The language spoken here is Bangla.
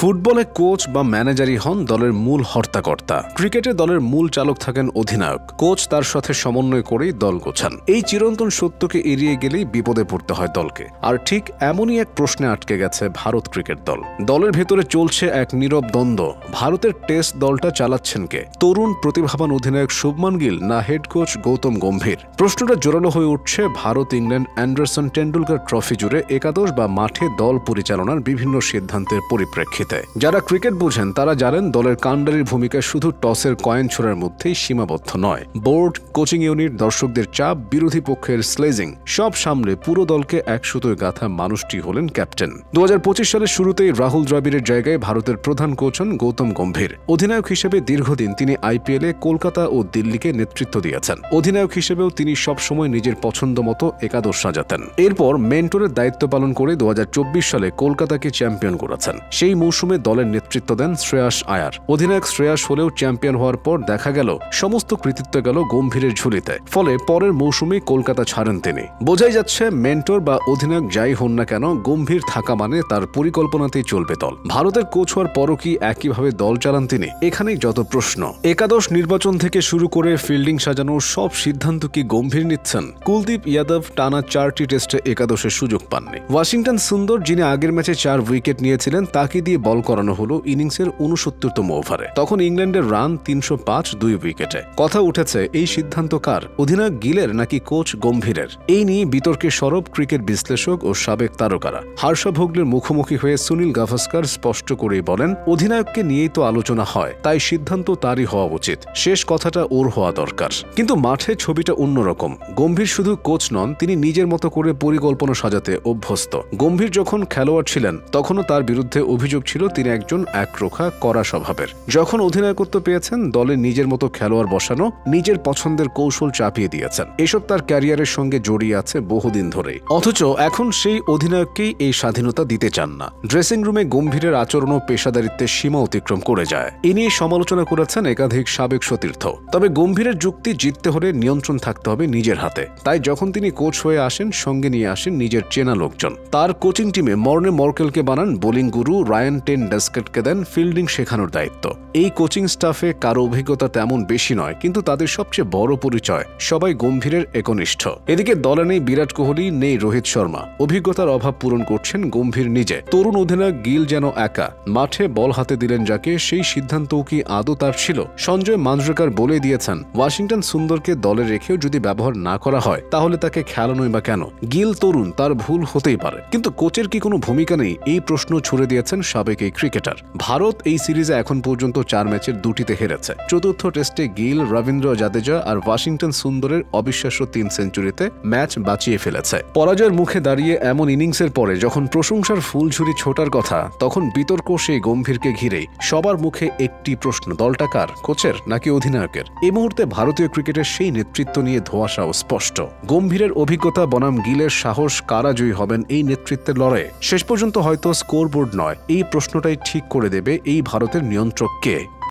ফুটবলে কোচ বা ম্যানেজারই হন দলের মূল হর্তাকর্তা। ক্রিকেটে দলের মূল চালক থাকেন অধিনায়ক। কোচ তার সাথে সমন্বয় করেই দল গোছান। এই চিরন্তন সত্যকে এড়িয়ে গেলেই বিপদে পড়তে হয় দলকে। আর ঠিক এমনই এক প্রশ্নে আটকে গেছে ভারত ক্রিকেট দল। দলের ভেতরে চলছে এক নীরব দ্বন্দ্ব। ভারতের টেস্ট দলটা চালাচ্ছেন কে? তরুণ প্রতিভাবান অধিনায়ক শুভমান গিল না হেড কোচ গৌতম গম্ভীর? প্রশ্নটা জোরালো হয়ে উঠছে Bharat England Anderson Tendulkar trophy জুড়ে একাদশ বা মাঠে দল পরিচালনার বিভিন্ন সিদ্ধান্তের পরিপ্রেক্ষিতে। যারা ক্রিকেট বুঝেন তারা জানেন দলের কাণ্ডারির ভূমিকা শুধু টসের কয়েন ছোড়ার মধ্যেই সীমাবদ্ধ নয়। বোর্ড, কোচিং ইউনিট, দর্শকদের চাপ, বিরোধী পক্ষের স্লেজিং সব সামলে পুরো দলকে এক সুতোয় গাঁথা মানুষটি হলেন ক্যাপ্টেন। 2025 সালের শুরুতেই রাহুল দ্রাবিড়ের জায়গায় ভারতের প্রধান কোচ হন গৌতম গম্ভীর। অধিনায়ক হিসেবে দীর্ঘদিন তিনি আইপিএলে কলকাতা ও দিল্লিকে নেতৃত্ব দিয়েছেন। অধিনায়ক হিসেবেও তিনি সবসময় নিজের পছন্দ মতো একাদশ সাজাতেন। এরপর মেন্টরের দায়িত্ব পালন করে 2024 সালে কলকাতাকে চ্যাম্পিয়ন করেছেন। সেই মৌসুমে দলের নেতৃত্ব দেন শ্রেয়াস আয়ার। অধিনায়ক শ্রেয়াস হলেও চ্যাম্পিয়ন হওয়ার পর দেখা গেল সমস্ত কৃতিত্ব গেল গম্ভীরের ঝুলিতে। ফলে পরের মৌসুমে কলকাতা ছাড়েন তিনি। বোঝাই যাচ্ছে মেন্টর বা অধিনায়ক যাই হন না কেন, গম্ভীর থাকা মানে তার পরিকল্পনাতেই চলবে দল। ভারতের কোচ হওয়ার পরও কি একইভাবে দল চালান তিনি? এখানেই যত প্রশ্ন। একাদশ নির্বাচন থেকে শুরু করে ফিল্ডিং সাজানোর সব সিদ্ধান্ত কি গম্ভীর নিচ্ছেন? কুলদীপ যাদব টানা 4টি টেস্টে একাদশের সুযোগ পাননি। ওয়াশিংটন সুন্দর, যিনি আগের ম্যাচে 4 উইকেট নিয়েছিলেন, তাকে দিয়ে বল করানো হলো ইনিংসের 69তম ওভারে। তখন ইংল্যান্ডের রান 305 2 উইকেটে। কথা উঠেছে এই সিদ্ধান্ত কার? অধিনায়ক গিলের নাকি কোচ গম্ভীরের? এই নিয়ে বিতর্কে সরব ক্রিকেট বিশ্লেষক ও সাবেক তারকারা। হার্ষা ভোগলের মুখোমুখি হয়ে সুনীল গাভাস্কার স্পষ্ট করেই বলেন, অধিনায়ককে নিয়েই তো আলোচনা হয়, তাই সিদ্ধান্ত তারই হওয়া উচিত। শেষ কথাটা ওর হওয়া দরকার। কিন্তু মাঠে ছবিটা অন্যরকম। গম্ভীর শুধু কোচ নন, তিনি নিজের মতো করে পরিকল্পনা সাজাতে অভ্যস্ত। গম্ভীর যখন খেলোয়াড় ছিলেন তখনও তার বিরুদ্ধে অভিযোগ ছিল তিনি একজন একরোখা কড়া স্বভাবের। যখন অধিনায়কত্ব পেয়েছেন দলে নিজের মতো খেলোয়াড় বসানো, নিজের পছন্দের কৌশল চাপিয়ে দিয়েছেন। এসব তার ক্যারিয়ারের সঙ্গে জড়িয়ে আছে বহুদিন ধরেই। অথচ এখন সেই অধিনায়ককেই এই স্বাধীনতা দিতে চান না। ড্রেসিং রুমে গম্ভীরের আচরণ ও পেশাদারিত্বের সীমা অতিক্রম করে যায়। এ নিয়ে সমালোচনা করেছেন একাধিক সাবেক সতীর্থ। তবে গম্ভীরের যুক্তি, জিততে হলে নিয়ন্ত্রণ থাকতে হবে নিজের হাতে। তাই যখন তিনি কোচ হয়ে আসেন, সঙ্গে নিয়ে আসেন নিজের চেনা লোকজন। তার কোচিং টিমে মর্নে মর্কেলকে বানান বোলিং গুরু, রায়ান টেন ডাস্কেটকে দেন ফিল্ডিং শেখানোর দায়িত্ব। এই কোচিং স্টাফে কারো অভিজ্ঞতা তেমন বেশি নয়, কিন্তু তাদের সবচেয়ে বড় পরিচয় সবাই গম্ভীরের একনিষ্ঠ। এদিকে দলে নেই বিরাট কোহলি, নেই রোহিত শর্মা। অভিজ্ঞতার অভাব পূরণ করছেন গম্ভীর নিজে। তরুণ অধিনায়ক গিল যেন একা। মাঠে বল হাতে দিলেন যাকে, সেই সিদ্ধান্তও কি আদৌ তার ছিল? সঞ্জয় মাঞ্জরেকর বলে দিয়েছেন, ওয়াশিংটন সুন্দরকে দলে রেখেও যদি ব্যবহার না করা হয় তাহলে তাকে খেলানোই বা কেন? গিল তরুণ, তার ভুল হতেই পারে। কিন্তু কোচের কি কোনো ভূমিকা নেই? এই প্রশ্ন ছুড়ে দিয়েছেন সাবেক এই ক্রিকেটার। ভারত এই সিরিজে এখন পর্যন্ত 4 ম্যাচের 2টিতে হেরেছে। চতুর্থ টেস্টে গিল, রবীন্দ্র জাদেজা আর ওয়াশিংটন সুন্দরের অবিশ্বাস্য 3 সেঞ্চুরিতে ম্যাচ বাঁচিয়ে ফেলেছে। পরাজয়ের মুখে দাঁড়িয়ে এমন ইনিংসের পরে যখন প্রশংসার ফুলঝুরি ছোটার কথা, তখন বিতর্ক সেই গম্ভীরকে ঘিরেই। সবার মুখে একটি প্রশ্ন, দলটা কার? কোচের নাকি অধিনায়কের? এই মুহূর্তে ভারতীয় ক্রিকেটের সেই নেতৃত্ব নিয়ে ধোঁয়াশাও স্পষ্ট। গম্ভীরের অভিজ্ঞতা বনাম গিলের সাহস, কারা জয়ী হবেন এই নেতৃত্বের লড়াইয়ে? শেষ পর্যন্ত হয়তো স্কোরবোর্ড নয়, এই প্রশ্নটাই ঠিক করে দেবে এই ভারতের নিয়ন্ত্রক কে।